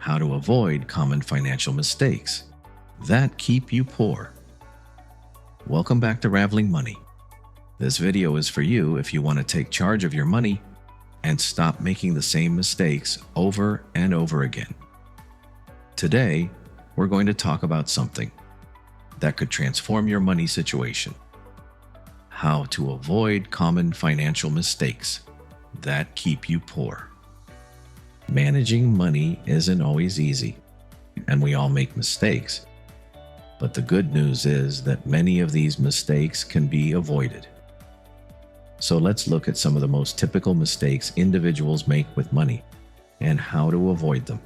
how to avoid common financial mistakes that keep you poor. Welcome back to Raveling Money. This video is for you if you want to take charge of your money and stop making the same mistakes over and over again. Today, we're going to talk about something that could transform your money situation. How to avoid common financial mistakes that keep you poor. Managing money isn't always easy, and we all make mistakes. But the good news is that many of these mistakes can be avoided. So let's look at some of the most typical mistakes individuals make with money and how to avoid them.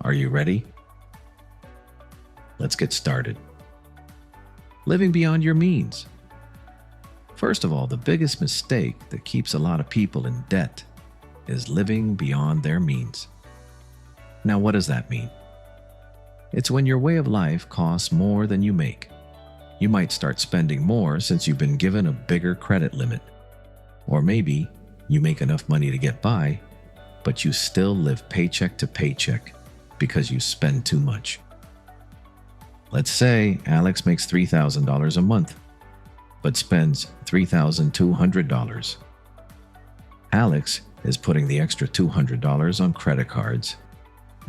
Are you ready? Let's get started. Living beyond your means. First of all, the biggest mistake that keeps a lot of people in debt is living beyond their means. Now, what does that mean? It's when your way of life costs more than you make. You might start spending more since you've been given a bigger credit limit. Or maybe you make enough money to get by, but you still live paycheck to paycheck because you spend too much. Let's say Alex makes $3,000 a month, but spends $3,200. Alex is putting the extra $200 on credit cards,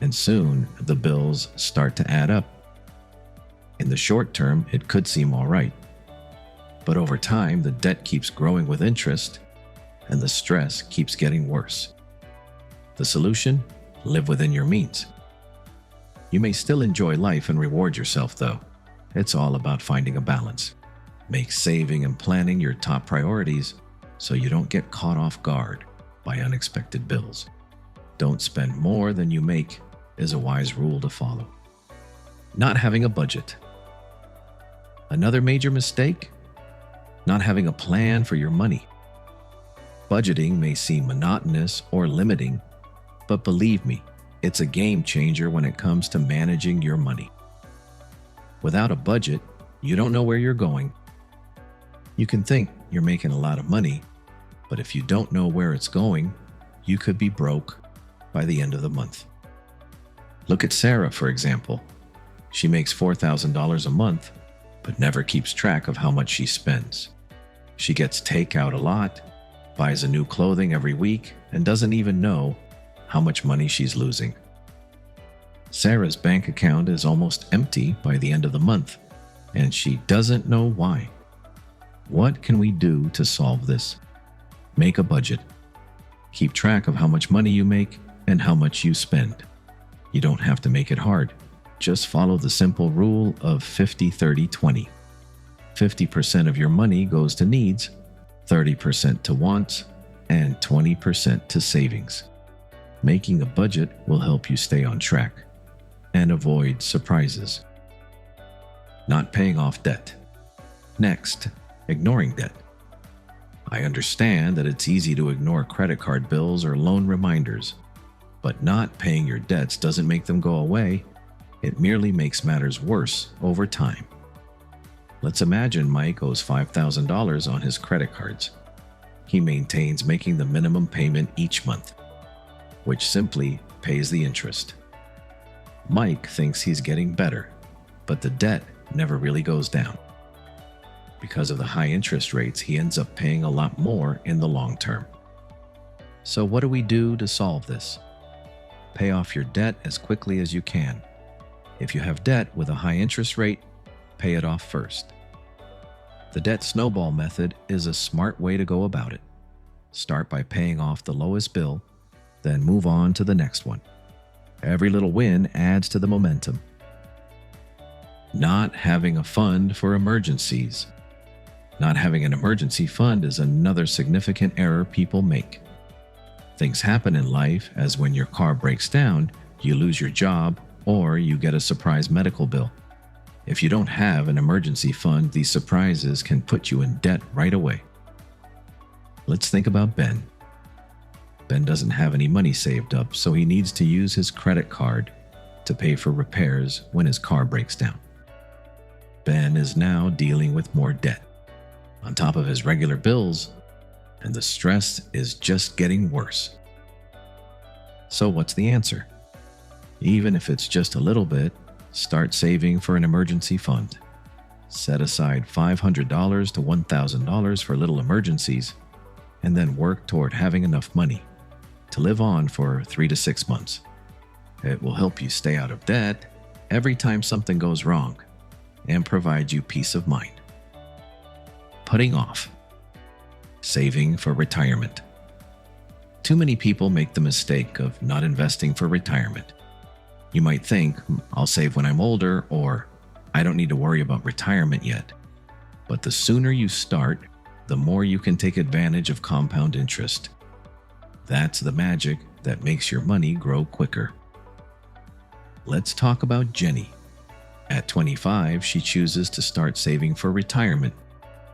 and soon the bills start to add up. In the short term, it could seem all right, but over time, the debt keeps growing with interest, and the stress keeps getting worse. The solution? Live within your means. You may still enjoy life and reward yourself, though. It's all about finding a balance. Make saving and planning your top priorities so you don't get caught off guard by unexpected bills. Don't spend more than you make is a wise rule to follow. Not having a budget. Another major mistake? Not having a plan for your money. Budgeting may seem monotonous or limiting, but believe me, it's a game changer when it comes to managing your money. Without a budget, you don't know where you're going. You can think you're making a lot of money, but if you don't know where it's going, you could be broke by the end of the month. Look at Sarah, for example. She makes $4,000 a month, but never keeps track of how much she spends. She gets takeout a lot, buys a new clothing every week, and doesn't even know how much money she's losing. Sarah's bank account is almost empty by the end of the month, and she doesn't know why. What can we do to solve this? Make a budget. Keep track of how much money you make and how much you spend. You don't have to make it hard. Just follow the simple rule of 50-30-20. 50% of your money goes to needs, 30% to wants, and 20% to savings. Making a budget will help you stay on track and avoid surprises. Not paying off debt. Next, ignoring debt. I understand that it's easy to ignore credit card bills or loan reminders, but not paying your debts doesn't make them go away. It merely makes matters worse over time. Let's imagine Mike owes $5,000 on his credit cards. He maintains making the minimum payment each month, which simply pays the interest. Mike thinks he's getting better, but the debt never really goes down. Because of the high interest rates, he ends up paying a lot more in the long term. So what do we do to solve this? Pay off your debt as quickly as you can. If you have debt with a high interest rate, pay it off first. The debt snowball method is a smart way to go about it. Start by paying off the lowest bill, then move on to the next one. Every little win adds to the momentum. Not having a fund for emergencies. Not having an emergency fund is another significant error people make. Things happen in life, as when your car breaks down, you lose your job, or you get a surprise medical bill. If you don't have an emergency fund, these surprises can put you in debt right away. Let's think about Ben. Ben doesn't have any money saved up, so he needs to use his credit card to pay for repairs when his car breaks down. Ben is now dealing with more debt on top of his regular bills, and the stress is just getting worse. So what's the answer? Even if it's just a little bit, start saving for an emergency fund. Set aside $500 to $1,000 for little emergencies, and then work toward having enough money to live on for 3 to 6 months. It will help you stay out of debt every time something goes wrong and provide you peace of mind. Putting off. Saving for retirement. Too many people make the mistake of not investing for retirement. You might think, I'll save when I'm older, or I don't need to worry about retirement yet. But the sooner you start, the more you can take advantage of compound interest. That's the magic that makes your money grow quicker. Let's talk about Jenny. At 25, she chooses to start saving for retirement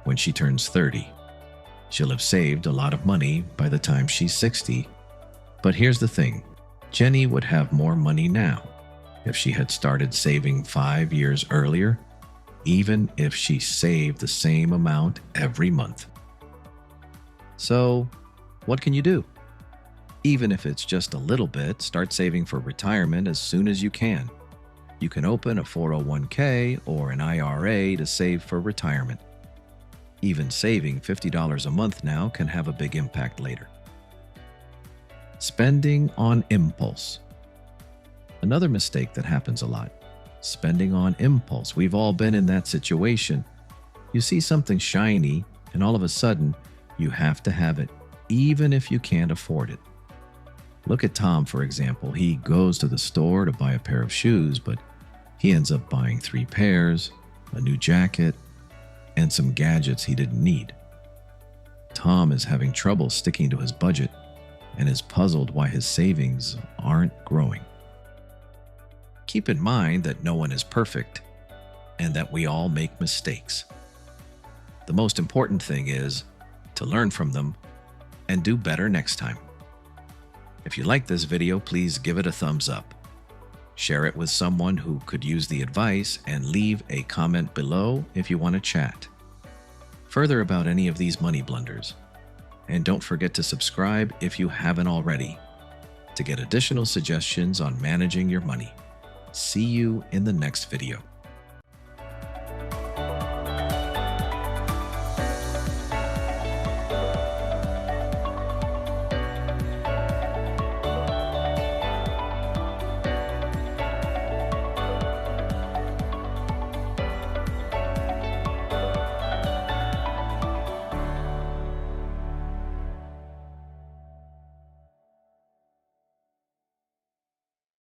when she turns 30. She'll have saved a lot of money by the time she's 60. But here's the thing, Jenny would have more money now if she had started saving 5 years earlier, even if she saved the same amount every month. So, what can you do? Even if it's just a little bit, start saving for retirement as soon as you can. You can open a 401k or an IRA to save for retirement. Even saving $50 a month now can have a big impact later. Spending on impulse. Another mistake that happens a lot. Spending on impulse. We've all been in that situation. You see something shiny, and all of a sudden, you have to have it, even if you can't afford it. Look at Tom, for example. He goes to the store to buy a pair of shoes, but he ends up buying 3 pairs, a new jacket, and some gadgets he didn't need. Tom is having trouble sticking to his budget and is puzzled why his savings aren't growing. Keep in mind that no one is perfect and that we all make mistakes. The most important thing is to learn from them and do better next time. If you like this video, please give it a thumbs up. Share it with someone who could use the advice, and leave a comment below if you want to chat further about any of these money blunders. And don't forget to subscribe if you haven't already to get additional suggestions on managing your money. See you in the next video.